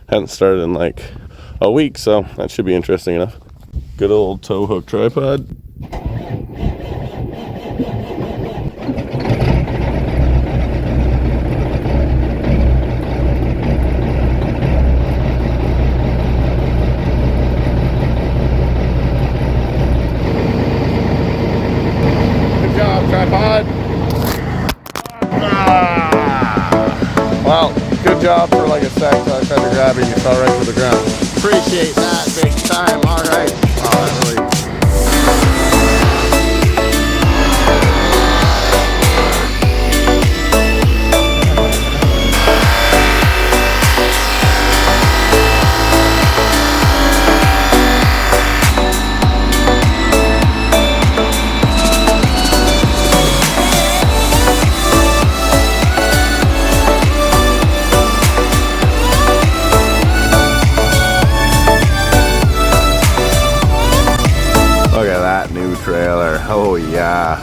Hadn't started in like a week, so that should be interesting enough. Good old tow hook tripod. Good job, tripod. Well, good job for like a sec. I tried to grab it, you fell right to the ground. Appreciate that big time. All right. Oh, that really. Look at that new trailer. Oh yeah.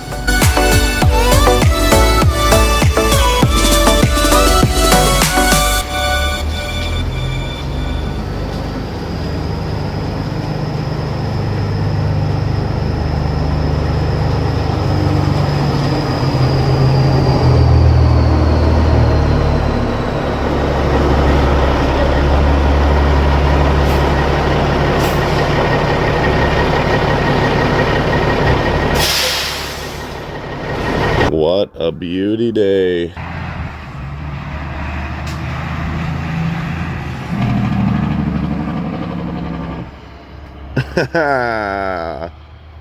What a beauty day.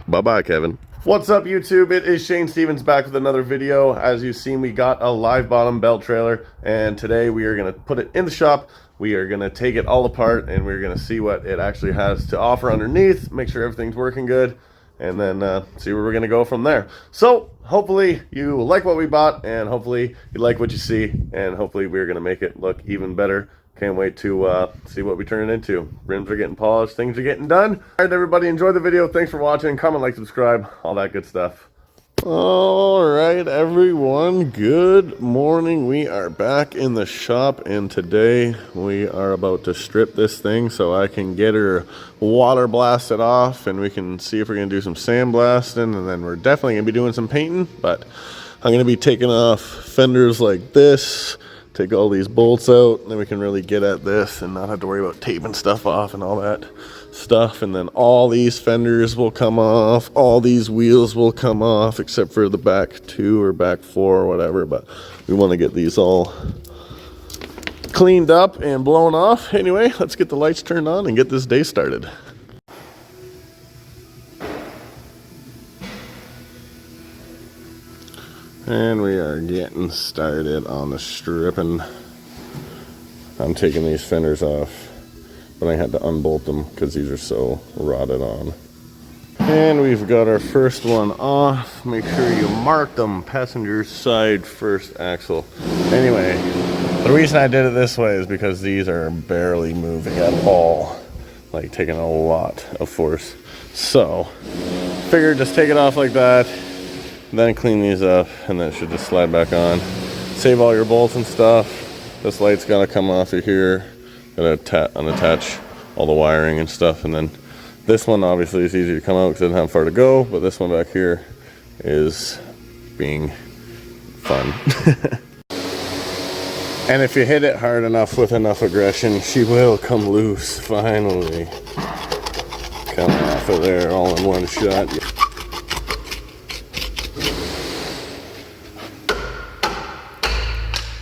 Bye-bye, Kevin. What's up, YouTube? It is Shane Stevens back with another video. As you've seen, we got a live bottom belt trailer, and today we are going to put it in the shop. We are going to take it all apart, and we're going to see what it actually has to offer underneath, make sure everything's working good, and then see where we're going to go from there. So hopefully you like what we bought, and hopefully you like what you see, and hopefully we're going to make it look even better. Can't wait to see what we turn it into. Rims are getting polished, things are getting done. All right, everybody, enjoy the video. Thanks for watching. Comment, like, subscribe, all that good stuff. All right, everyone, good morning. We are back in the shop, and today we are about to strip this thing so I can get her water blasted off, and we can see if we're going to do some sandblasting, and then we're definitely going to be doing some painting. But I'm going to be taking off fenders like this, take all these bolts out, and then we can really get at this and not have to worry about taping stuff off and all that stuff. And then all these fenders will come off, all these wheels will come off except for the back 2 or back 4 or whatever, but we want to get these all cleaned up and blown off. Anyway, let's get the lights turned on and get this day started. And we are getting started on the stripping. I'm taking these fenders off, but I had to unbolt them because these are so rotted on. And we've got our first one off. Make sure you mark them. Passenger side first axle. Anyway, the reason I did it this way is because these are barely moving at all. Like taking a lot of force. So, figured just take it off like that. Then clean these up, and then it should just slide back on. Save all your bolts and stuff. This light's gonna come off of here. Gotta unattach all the wiring and stuff, and then this one obviously is easy to come out because it doesn't have far to go, but this one back here is being fun. And if you hit it hard enough with enough aggression, she will come loose finally. Come off of there all in one shot.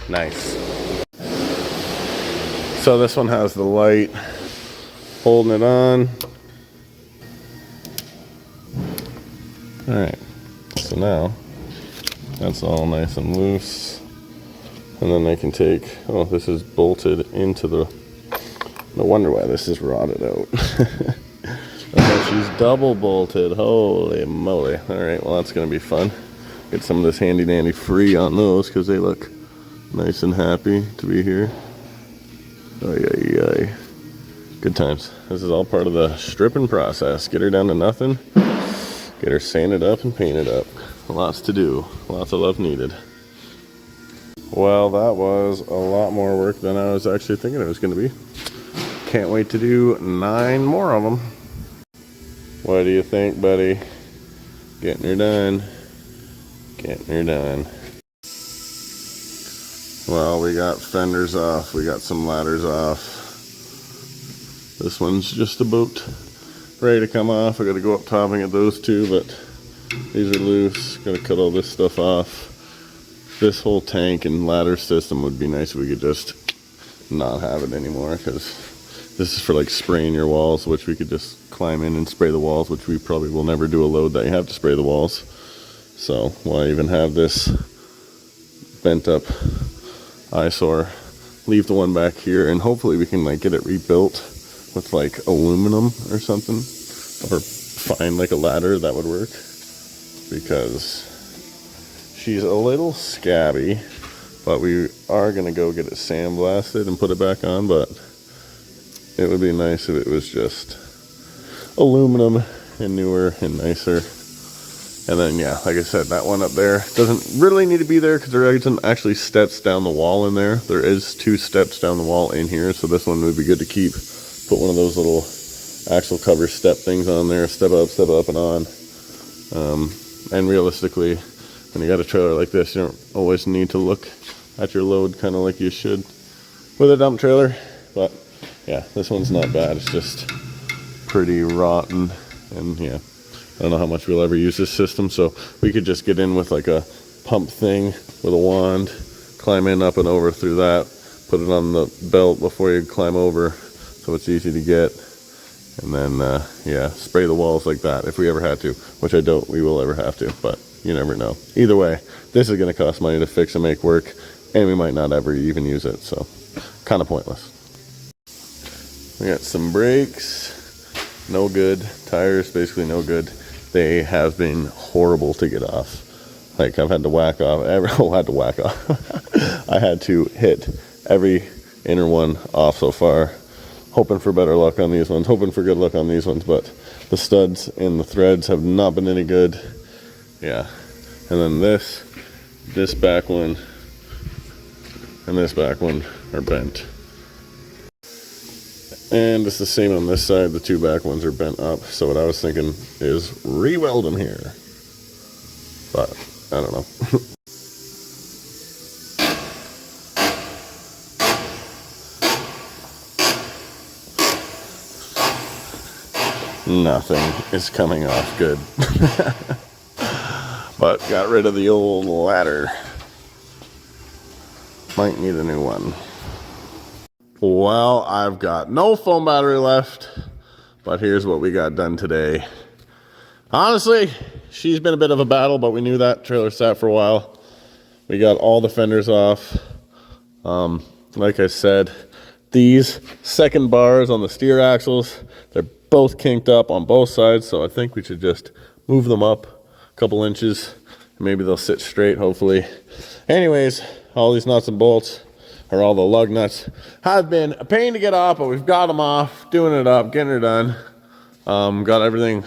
Nice. So this one has the light holding it on. Alright, so now that's all nice and loose. And then I can take, oh, this is bolted into the, no wonder why this is rotted out. Okay, she's double bolted, holy moly. Alright, well that's going to be fun. Get some of this handy dandy free on those because they look nice and happy to be here. Ay, ay, ay. Good times. This is all part of the stripping process. Get her down to nothing. Get her sanded up and painted up. Lots to do. Lots of love needed. Well, that was a lot more work than I was actually thinking it was going to be. can't wait to do 9 more of them. What do you think, buddy? Getting her done. Getting her done. Well, we got fenders off. We got some ladders off. This one's just about ready to come off. I gotta go up top and get those two, but these are loose. Gotta cut all this stuff off. This whole tank and ladder system would be nice if we could just not have it anymore, because this is for like spraying your walls, which we could just climb in and spray the walls, which we probably will never do a load that you have to spray the walls. So why even have this bent up eyesore? Leave the one back here, and hopefully we can like get it rebuilt with like aluminum or something, or find like a ladder that would work, because she's a little scabby. But we are gonna go get it sandblasted and put it back on, but it would be nice if it was just aluminum and newer and nicer. And then, yeah, like I said, that one up there doesn't really need to be there because there isn't actually steps down the wall in there. There is 2 steps down the wall in here, so this one would be good to keep. Put one of those little axle cover step things on there, step up and on. And realistically, when you got a trailer like this, you don't always need to look at your load kind of like you should with a dump trailer. But yeah, this one's not bad. It's just pretty rotten, and yeah, I don't know how much we'll ever use this system, so we could just get in with like a pump thing with a wand, climb in up and over through that, put it on the belt before you climb over so it's easy to get, and then yeah, spray the walls like that if we ever had to, which I doubt we will ever have to, but you never know. Either way, this is going to cost money to fix and make work, and we might not ever even use it, so kind of pointless. We got some brakes, no good. Tires, basically no good. They have been horrible to get off. Like, I've had to whack off, I had to hit every inner one off so far, hoping for better luck on these ones, hoping for good luck on these ones, but the studs and the threads have not been any good. Yeah, and then this back one and this back one are bent, and it's the same on this side. The 2 back ones are bent up, so what I was thinking is re-weld them here, but I don't know. Nothing is coming off good. But got rid of the old ladder. Might need a new one. Well, I've got no foam battery left, but here's what we got done today. Honestly, she's been a bit of a battle, but we knew that trailer sat for a while. We got all the fenders off. Like I said, these second bars on the steer axles, they're both kinked up on both sides, so I think we should just move them up a couple inches, and maybe they'll sit straight, hopefully. Anyways, all these nuts and bolts, or all the lug nuts, have been a pain to get off, but we've got them off, doing it up, getting her done. Got everything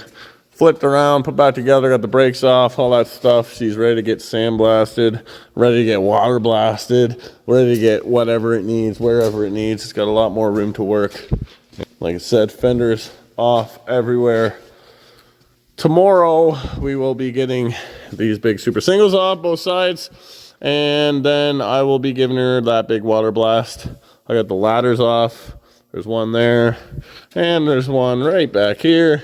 flipped around, put back together, got the brakes off, all that stuff. She's ready to get sandblasted, ready to get water blasted, ready to get whatever it needs, wherever it needs. It's got a lot more room to work. Like I said, fenders off everywhere. Tomorrow we will be getting these big super singles off both sides, and then I will be giving her that big water blast. I got the ladders off. There's one there, and there's one right back here.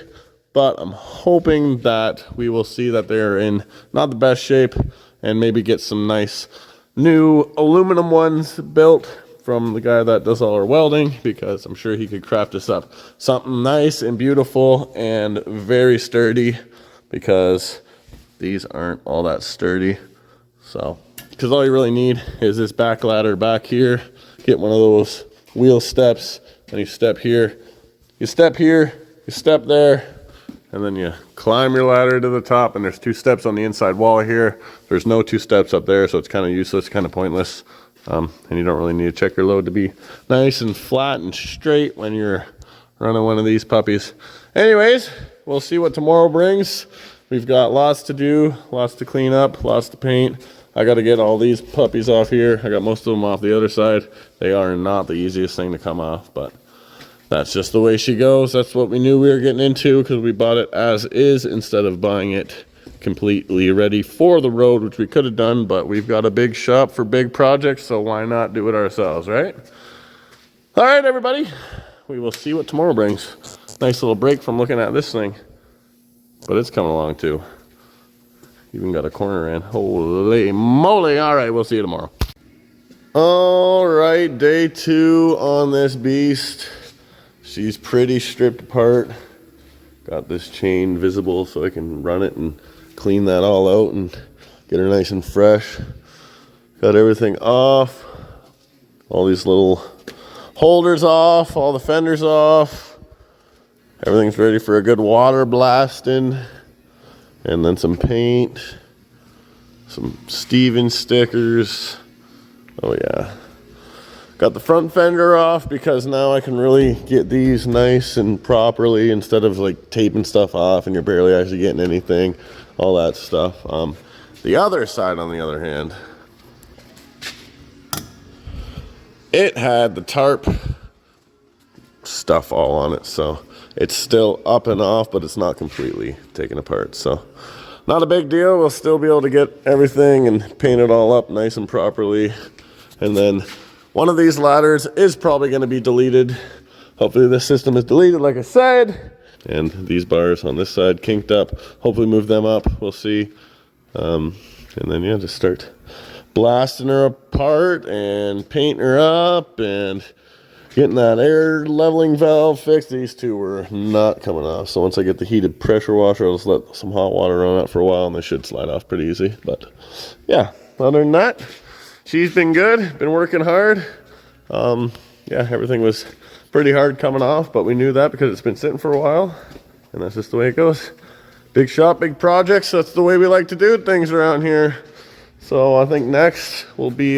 But I'm hoping that we will see that they're in not the best shape, and maybe get some nice new aluminum ones built from the guy that does all our welding, because I'm sure he could craft us up something nice and beautiful and very sturdy, because these aren't all that sturdy. So, because all you really need is this back ladder back here. Get one of those wheel steps, and you step here, you step here, you step there, and then you climb your ladder to the top, and there's 2 steps on the inside wall here. There's no 2 steps up there, so it's kind of useless, kind of pointless. And you don't really need to check your load to be nice and flat and straight when you're running one of these puppies. Anyways, we'll see what tomorrow brings. We've got lots to do, lots to clean up, lots to paint. I got to get all these puppies off here. I got most of them off the other side. They are not the easiest thing to come off, but that's just the way she goes. That's what we knew we were getting into because we bought it as is instead of buying it completely ready for the road, which we could have done, but we've got a big shop for big projects, so why not do it ourselves, right? All right, everybody. We will see what tomorrow brings. Nice little break from looking at this thing, but it's coming along too. Even got a corner in. Holy moly. All right, we'll see you tomorrow. All right, day 2 on this beast. She's pretty stripped apart. Got this chain visible so I can run it and clean that all out and get her nice and fresh. Got everything off. All these little holders off, all the fenders off. Everything's ready for a good water blasting. And then some paint. Some Steven stickers. Oh yeah. Got the front fender off because now I can really get these nice and properly instead of like taping stuff off and you're barely actually getting anything, all that stuff. The other side, on the other hand, it had the tarp stuff all on it, so it's still up and off, but it's not completely taken apart. So not a big deal. We'll still be able to get everything and paint it all up nice and properly. And then one of these ladders is probably going to be deleted. Hopefully this system is deleted, like I said. And these bars on this side kinked up. Hopefully move them up. We'll see. And then, yeah, just start blasting her apart and painting her up and getting that air leveling valve fixed. These two were not coming off. So once I get the heated pressure washer, I'll just let some hot water run out for a while and they should slide off pretty easy. But yeah, other than that, she's been good, been working hard. Yeah, everything was pretty hard coming off, but we knew that because it's been sitting for a while, and that's just the way it goes. Big shop, big projects, that's the way we like to do things around here. So I think next we'll be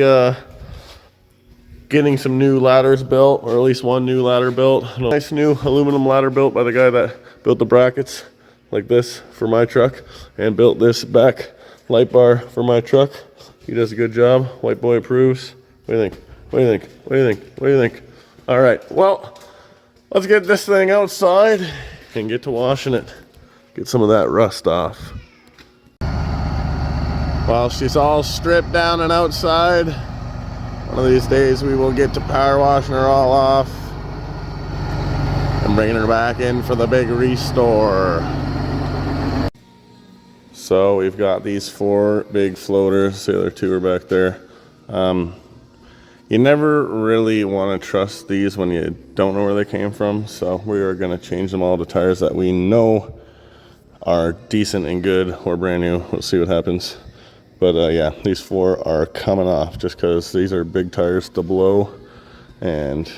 getting some new ladders built, or at least one new ladder built. A nice new aluminum ladder built by the guy that built the brackets like this for my truck, and built this back light bar for my truck. He does a good job. White boy approves. What do you think? What do you think? What do you think? What do you think? All right, well, let's get this thing outside and get to washing it. Get some of that rust off. While she's all stripped down and outside, one of these days we will get to power washing her all off and bringing her back in for the big restore. So we've got these 4 big floaters. The other 2 are back there. You never really want to trust these when you don't know where they came from. So we are going to change them all to tires that we know are decent and good or brand new. We'll see what happens. But yeah, these 4 are coming off just because these are big tires to blow. And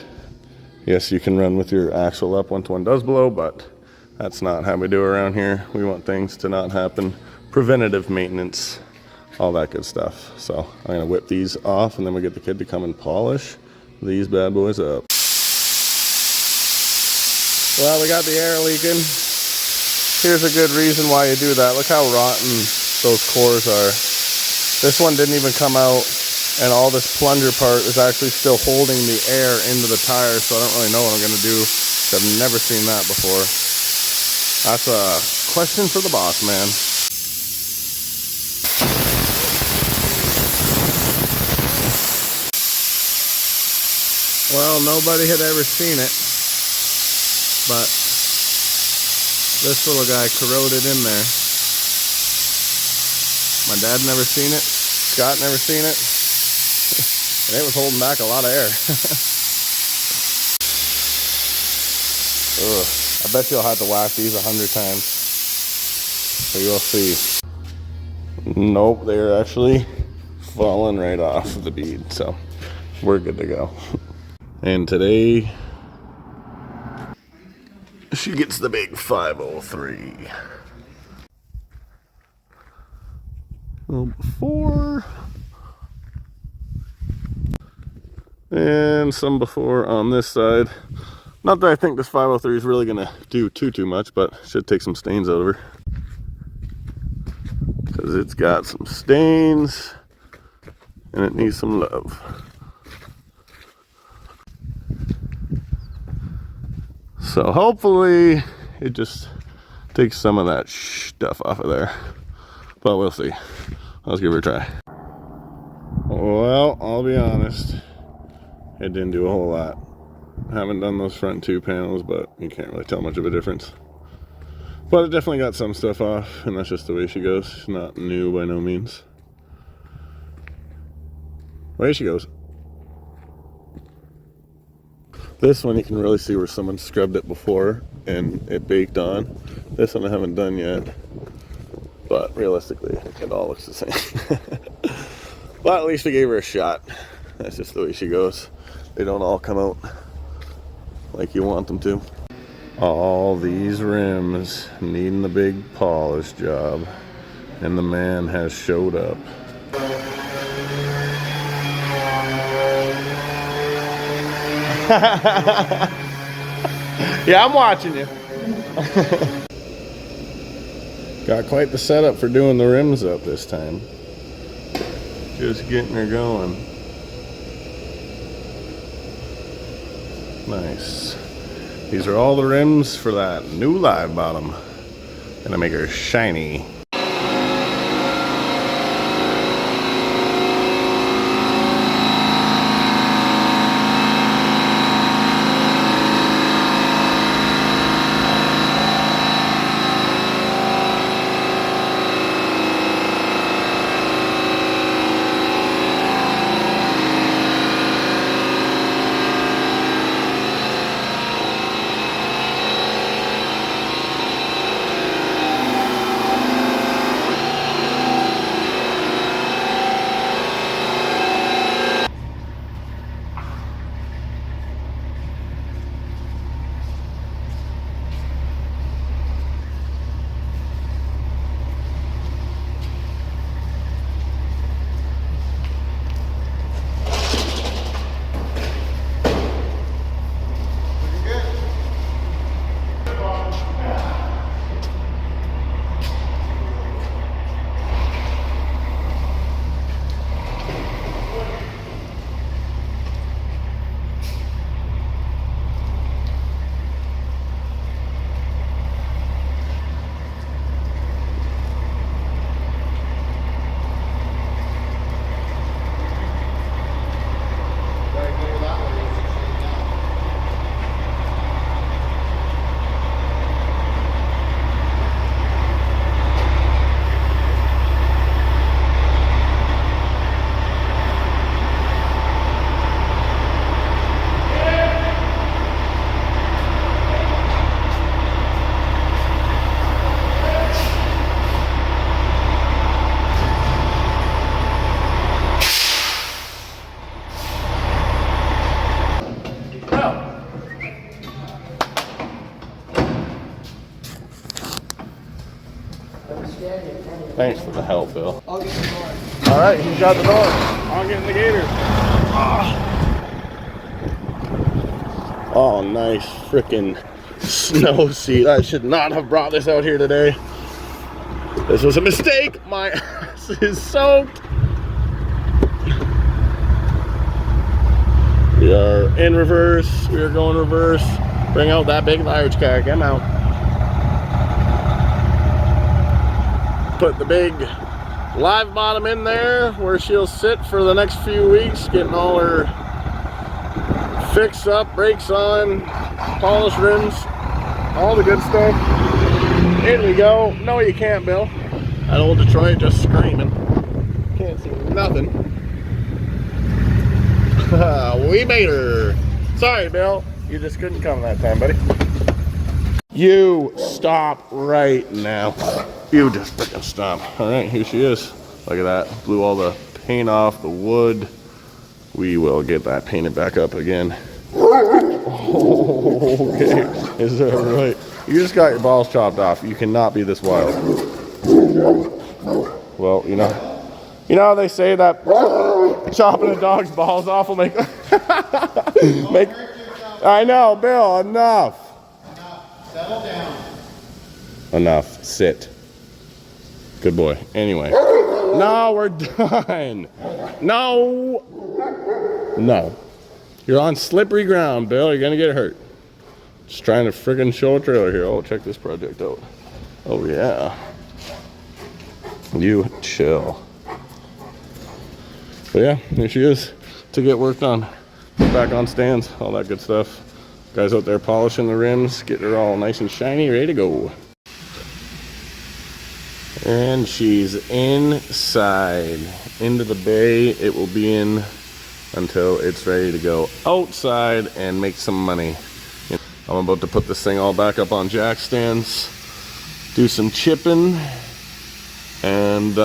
yes, you can run with your axle up once one does blow, but that's not how we do around here. We want things to not happen. Preventative maintenance, all that good stuff. So I'm gonna whip these off and then we get the kid to come and polish these bad boys up. Well, we got the air leaking. Here's a good reason why you do that. Look how rotten those cores are. This one didn't even come out, and all this plunger part is actually still holding the air into the tire, so I don't really know what I'm gonna do. I've never seen that before. That's a question for the boss man. Well, nobody had ever seen it, but this little guy corroded in there. My dad never seen it, Scott never seen it, and it was holding back a lot of air. Ugh, I bet you'll have to wax these 100 times, so you'll see. Nope, they're actually falling right off of the bead, so we're good to go. And today, she gets the big 503. Before. And some before on this side. Not that I think this 503 is really going to do too much, but should take some stains out of her. Because it's got some stains and it needs some love. So hopefully it just takes some of that stuff off of there. But we'll see. Let's give it a try. Well, I'll be honest. It didn't do a whole lot. I haven't done those front 2 panels, but you can't really tell much of a difference. But it definitely got some stuff off, and that's just the way she goes. She's not new by no means. Away she goes. This one you can really see where someone scrubbed it before and it baked on. This one I haven't done yet, but realistically it all looks the same. But at least I gave her a shot. That's just the way she goes. They don't all come out like you want them to. All these rims needing the big polish job, and the man has showed up. Yeah, I'm watching you. Got quite the setup for doing the rims up this time. Just getting her going. Nice. These are all the rims for that new live bottom. Gonna make her shiny. Thanks for the help, Bill. I'll get the door. All right, he's got the door. I'll get in the gator. Oh, nice freaking snow seat. I should not have brought this out here today. This was a mistake. My ass is soaked. We are in reverse. We are going reverse. Bring out that big large car. Come out. Put the big live bottom in there where she'll sit for the next few weeks, getting all her fix up, brakes on, polish rims, all the good stuff. In we go. No, you can't, Bill. That old Detroit just screaming. Can't see nothing. We made her. Sorry, Bill. You just couldn't come that time, buddy. You stop right now. You just freaking stop. All right, here she is. Look at that. Blew all the paint off the wood. We will get that painted back up again. Okay, is that right? You just got your balls chopped off. You cannot be this wild. Well, you know how they say that chopping a dog's balls off will make make. I know, Bill. Enough. Settle down. Enough. Sit. Good boy. Anyway. No, we're done. No. No. You're on slippery ground, Bill. You're going to get hurt. Just trying to friggin' show a trailer here. Oh, check this project out. Oh yeah. You chill. But yeah, here she is to get work done. Back on stands, all that good stuff. Guys out there polishing the rims, getting her all nice and shiny, ready to go. And she's inside, into the bay. It will be in until it's ready to go outside and make some money. I'm about to put this thing all back up on jack stands, do some chipping, and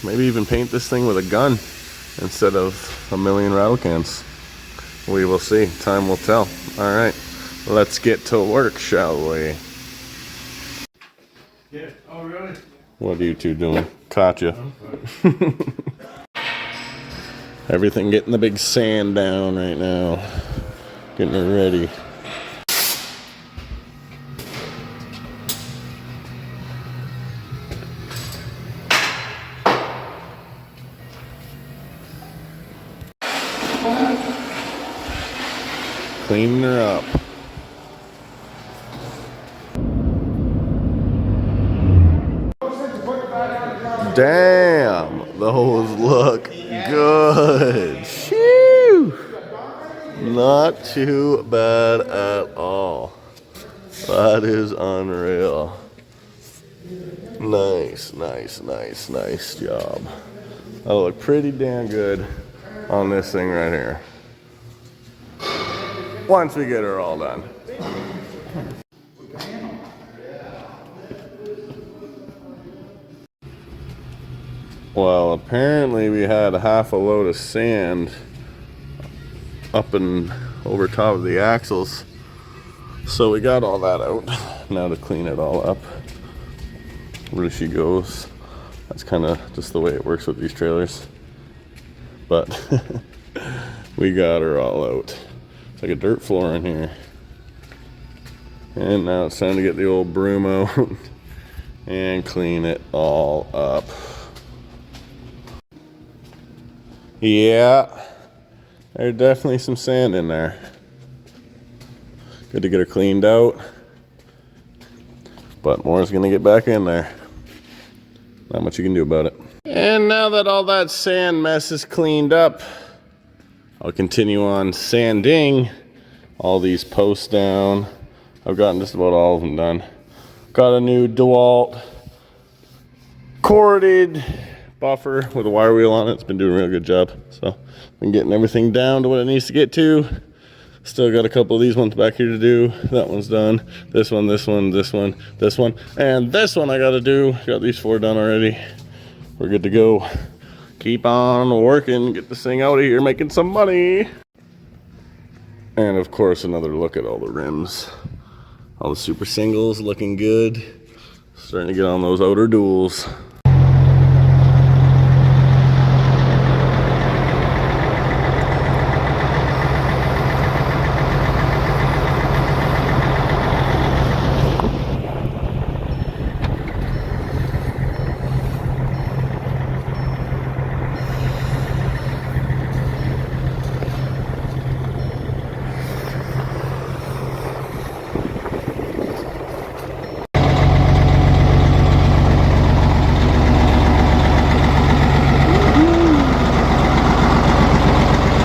maybe even paint this thing with a gun instead of a million rattle cans. We will see. Time will tell. All right, let's get to work, shall we? Yeah. Oh, really? What are you two doing? Caught you. Everything getting the big sand down right now. Getting it ready. Cleaning her up. Damn, those look good. Phew. Not too bad at all. That is unreal. Nice, nice, nice, nice job. That'll look pretty damn good on this thing right here. Once we get her all done. Well, apparently we had half a load of sand up and over top of the axles. So we got all that out. Now to clean it all up. Where she goes. That's kind of just the way it works with these trailers. But we got her all out. It's like a dirt floor in here. And now it's time to get the old broom out and clean it all up. Yeah, there's definitely some sand in there. Good to get her cleaned out. But more's gonna get back in there. Not much you can do about it. And now that all that sand mess is cleaned up, I'll continue on sanding all these posts down. I've gotten just about all of them done. Got a new DeWalt corded buffer with a wire wheel on it. It's been doing a real good job. So been getting everything down to what it needs to get to. Still got a couple of these ones back here to do. That one's done. This one, this one, this one, this one, and this one I gotta do. Got these 4 done already. We're good to go. Keep on working, get this thing out of here, making some money. And of course, another look at all the rims. All the super singles looking good. Starting to get on those outer duals.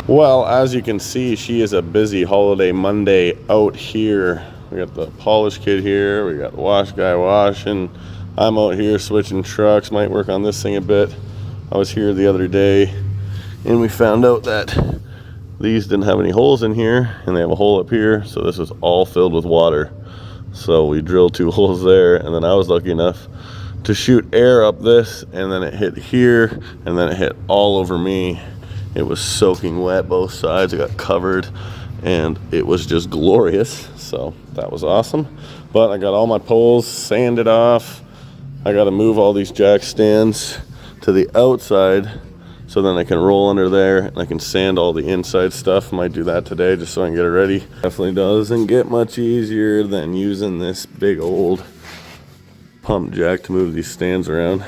Well, as you can see, she is a busy holiday Monday out here. We got the polish kid here, we got the wash guy washing. I'm out here switching trucks, might work on this thing a bit. I was here the other day and we found out that these didn't have any holes in here and they have a hole up here, so this is all filled with water. So we drilled 2 holes there, and then I was lucky enough to shoot air up this, and then it hit here, and then it hit all over me. It was soaking wet both sides. It got covered and it was just glorious. So that was awesome. But I got all my poles sanded off. I got to move all these jack stands to the outside so then I can roll under there and I can sand all the inside stuff. Might do that today just so I can get it ready. Definitely doesn't get much easier than using this big old pump jack to move these stands around.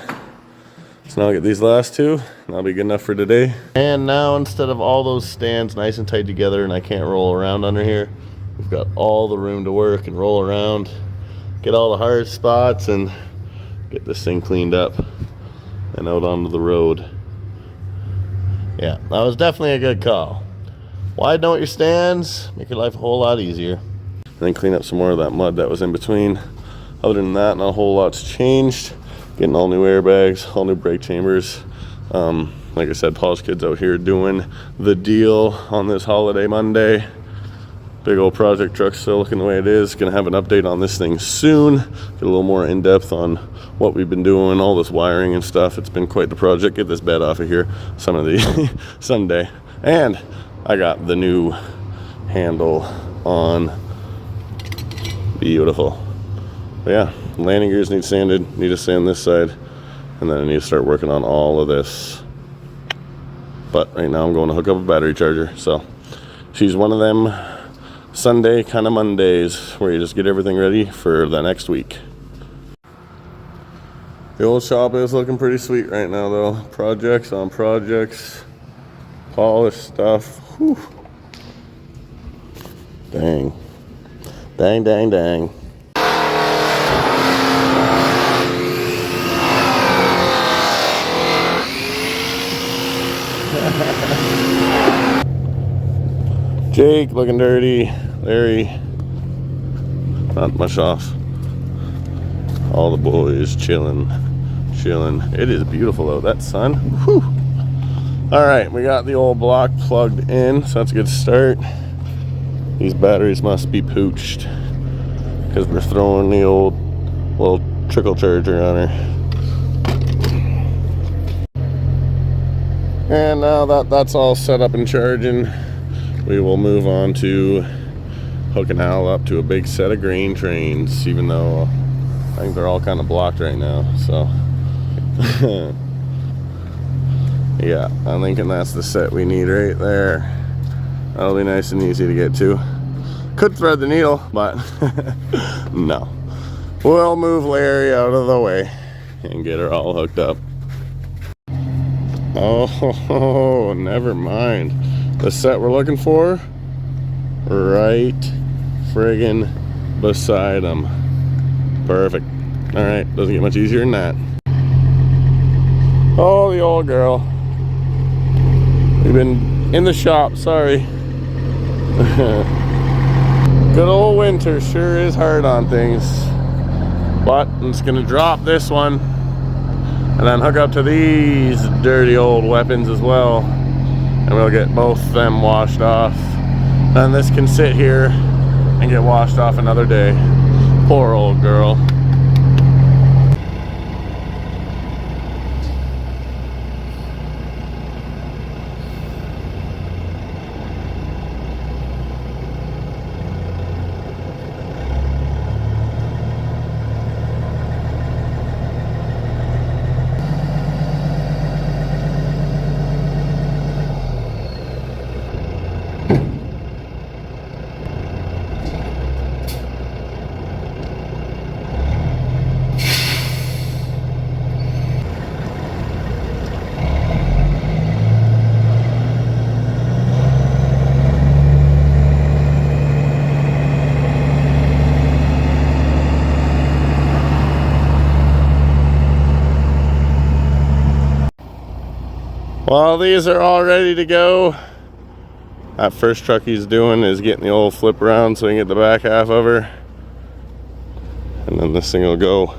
So now I'll get these last 2, and that'll be good enough for today. And now instead of all those stands nice and tight together and I can't roll around under here, We've got all the room to work and roll around, get all the hard spots, and get this thing cleaned up and out onto the road. Yeah, that was definitely a good call. Widen out your stands, make your life a whole lot easier. And then clean up some more of that mud that was in between. Other than that, not a whole lot's changed. Getting all new airbags, all new brake chambers. Like I said, Paul's kids out here doing the deal on this holiday Monday. Big old project truck still looking the way it is. Gonna have an update on this thing soon. Get a little more in depth on what we've been doing, all this wiring and stuff. It's been quite the project. Get this bed off of here Sunday. And I got the new handle on. Beautiful. But yeah, landing gears need sanded. Need to sand this side. And then I need to start working on all of this. But right now I'm going to hook up a battery charger. So she's one of them Sunday kind of Mondays where you just get everything ready for the next week. The old shop is looking pretty sweet right now though. Projects on projects, polished stuff. Whew. Dang. Dang, dang, dang. Jake looking dirty. Larry, not much off. All the boys chilling. It is beautiful though, that sun. Whew. All right, we got the old block plugged in, so that's a good start. These batteries must be pooched because we're throwing the old little trickle charger on her. And now that that's all set up and charging, we will move on to hooking Al up to a big set of grain trains, even though I think they're all kind of blocked right now. So yeah, I'm thinking that's the set we need right there. That'll be nice and easy to get to. Could thread the needle, but no. We'll move Larry out of the way and get her all hooked up. Oh, never mind. The set we're looking for, right friggin' beside them. Perfect. All right, doesn't get much easier than that. Oh, the old girl. We've been in the shop, sorry. Good old winter sure is hard on things. But I'm just gonna drop this one and then hook up to these dirty old weapons as well. And we'll get both them washed off. And this can sit here and get washed off another day. Poor old girl. Well, these are all ready to go. That first truck he's doing is getting the old flip around so he can get the back half of her. And then this thing will go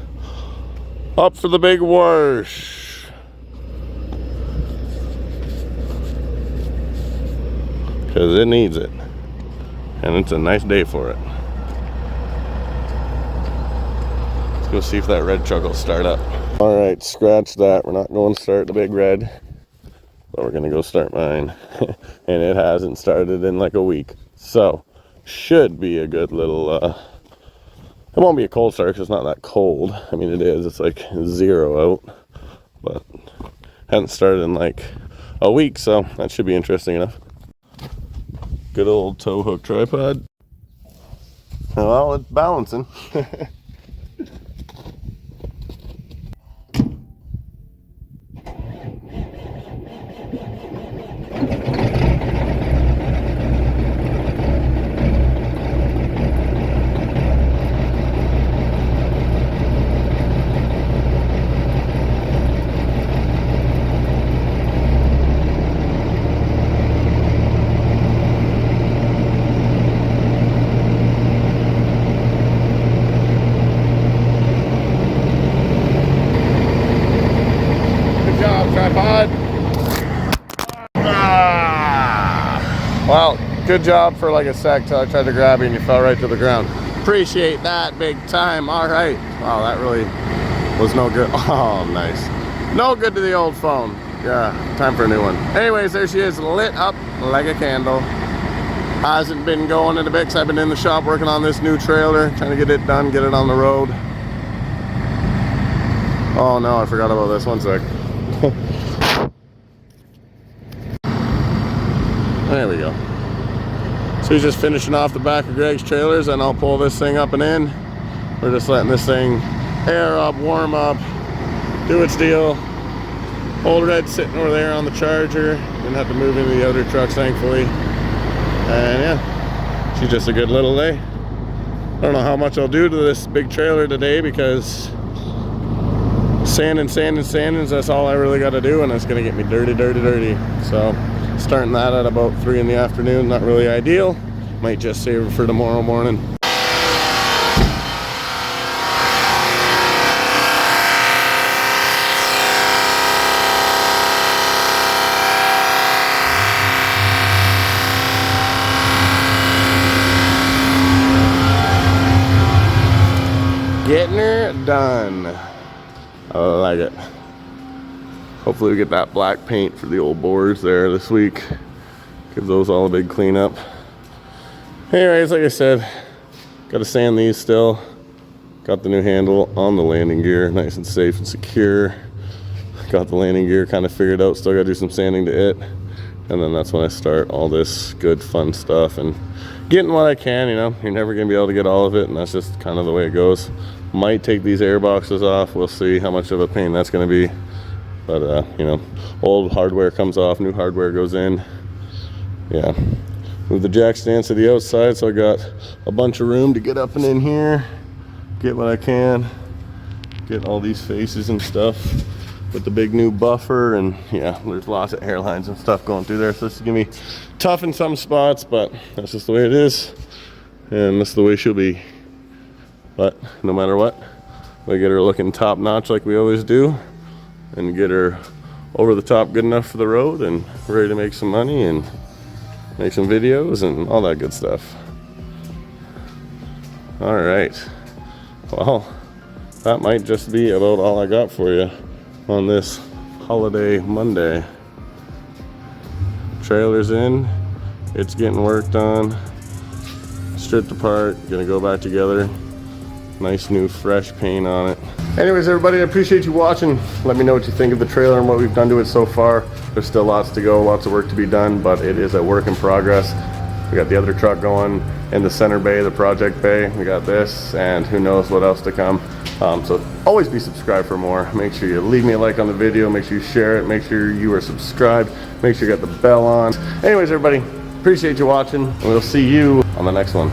up for the big wash. Because it needs it. And it's a nice day for it. Let's go see if that red truck will start up. Alright, scratch that. We're not going to start the big red. But we're gonna go start mine. And it hasn't started in like a week. So, should be a good little, it won't be a cold start because it's not that cold. I mean, it is, it's like 0 out. But, hasn't started in like a week, so that should be interesting enough. Good old tow hook tripod. Well, it's balancing. Good job for like a sec till I tried to grab you and you fell right to the ground. Appreciate that big time. All right. Wow, that really was no good. Oh, nice. No good to the old phone. Yeah, time for a new one. Anyways, there she is, lit up like a candle. Hasn't been going in a bit because I've been in the shop working on this new trailer, trying to get it done, get it on the road. Oh no, I forgot about this. One sec. There we go. So he's just finishing off the back of Greg's trailers, and I'll pull this thing up and in. We're just letting this thing air up, warm up, do its deal. Old Red sitting over there on the charger. Didn't have to move into the other trucks, thankfully. And yeah, she's just a good little day. I don't know how much I'll do to this big trailer today because sanding, that's all I really got to do, and it's going to get me dirty. So starting that at about 3 in the afternoon, not really ideal. Might just save it for tomorrow morning. Getting her done. I like it. Hopefully we get that black paint for the old boards there this week. Give those all a big cleanup. Anyways, like I said, got to sand these still. Got the new handle on the landing gear, nice and safe and secure. Got the landing gear kind of figured out. Still got to do some sanding to it. And then that's when I start all this good fun stuff and getting what I can, you know. You're never going to be able to get all of it, and that's just kind of the way it goes. Might take these air boxes off. We'll see how much of a pain that's going to be. But, you know, old hardware comes off, new hardware goes in. Yeah. Move the jack stands to the outside, so I got a bunch of room to get up and in here. Get what I can. Get all these faces and stuff with the big new buffer. And, yeah, there's lots of airlines and stuff going through there. So this is going to be tough in some spots, but that's just the way it is. And that's the way she'll be. But no matter what, we get her looking top notch like we always do, and get her over the top good enough for the road and ready to make some money and make some videos and all that good stuff. All right. Well, that might just be about all I got for you on this holiday Monday. Trailer's in, it's getting worked on, stripped apart, gonna go back together. Nice new fresh paint on it. Anyways, everybody, I appreciate you watching. Let me know what you think of the trailer and what we've done to it so far. There's still lots to go, lots of work to be done, but it is a work in progress. We got the other truck going in the center bay, the project bay. We got this, and who knows what else to come. So always be subscribed for more. Make sure you leave me a like on the video. Make sure you share it. Make sure you are subscribed. Make sure you got the bell on. Anyways, everybody, appreciate you watching, and we'll see you on the next one.